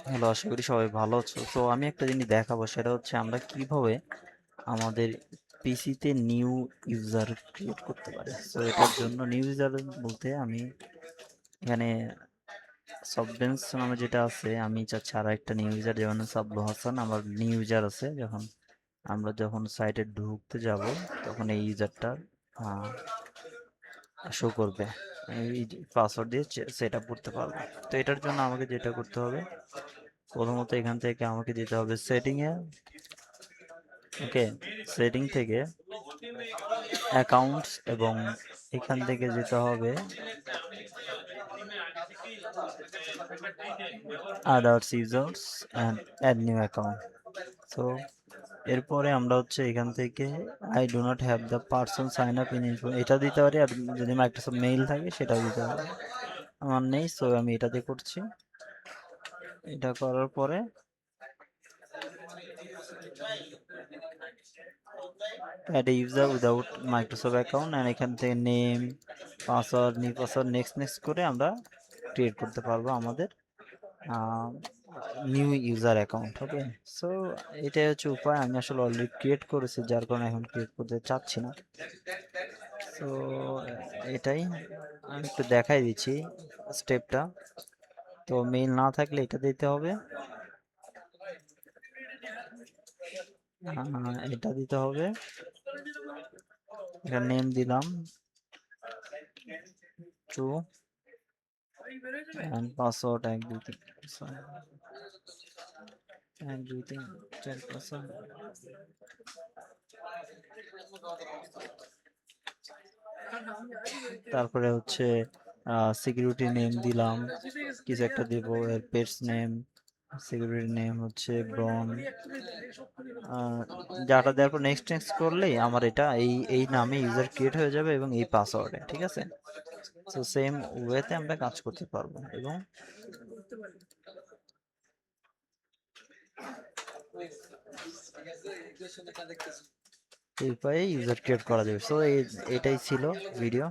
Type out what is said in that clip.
Hello, আশা করি সবাই ভালো আছো। তো আমি একটা জিনিস দেখাবো, সেটা হচ্ছে আমরা কিভাবে আমাদের পিসিতে নিউ ইউজার ক্রিয়েট করতে পারি। তো এটার জন্য নিউ ইউজার বলতে আমি এখানে সফটবেন্স নামে যেটা আছে, আমি চাচ্ছি আর একটা নিউ ইউজার, যেমন সাব্লু হাসান আমার নিউ ইউজার আছে। আমরা যখন সাইটে ঢুকতে যাব তখন এই ইউজারটা শো করবে। এই পাসওয়ার্ড দিয়ে সেট আপ করতে পারবো। তো এটার জন্য আমাকে যেটা করতে হবে, প্রথমত এখান থেকে আমাকে যেতে হবে সেটিংয়ে। ওকে, সেটিং থেকে অ্যাকাউন্টস, এবং এখান থেকে যেতে হবে others users and add new account. So এরপরে আমরা হচ্ছে এখান থেকে I do not have the person sign up in info এটা দিতে পারি, আর যদি মাইক্রোসফট মেইল থাকে সেটাও দিতে পারি। আমার নেই, সো আমি এটা দিয়ে করছি। এটা করার পরে add user without Microsoft account, and এখান থেকে name, password, new password, next next করে আমরা ক্রিয়েট করতে পারবো আমাদের new user account. Okay, so এটাই হচ্ছে উপায়। আমি আসলে অলরেডি ক্রিয়েট করেছি, যার কারণে এখন ক্রিয়েট করতে চাচ্ছি না। সো এটাই আমি একটু দেখাই দিচ্ছি স্টেপটা। তো মেইল না থাকলে এটা দিতে হবে, এটা দিতে হবে। এটা নেম দিলাম two, and password 1 2 3, sorry, 1 2 3 4 password. তারপরে হচ্ছে সিকিউরিটি নেম দিলাম, কিছু একটা দেবো। এর পেটস নেম, সিকিউরিটি নেম হচ্ছে ব্রন, যাটা দেওয়ার পর নেক্সট নেক্সট করলেই আমার এটা এই এই নামে ইউজার ক্রিয়েট হয়ে যাবে এবং এই পাসওয়ার্ডে, ঠিক আছে। সো সেম ওয়েতে আমরা কাজ করতে পারবো, এবং এই উপায়ে ইউজার ক্রিয়েট করা যাবে। সো এটাই ছিল ভিডিও।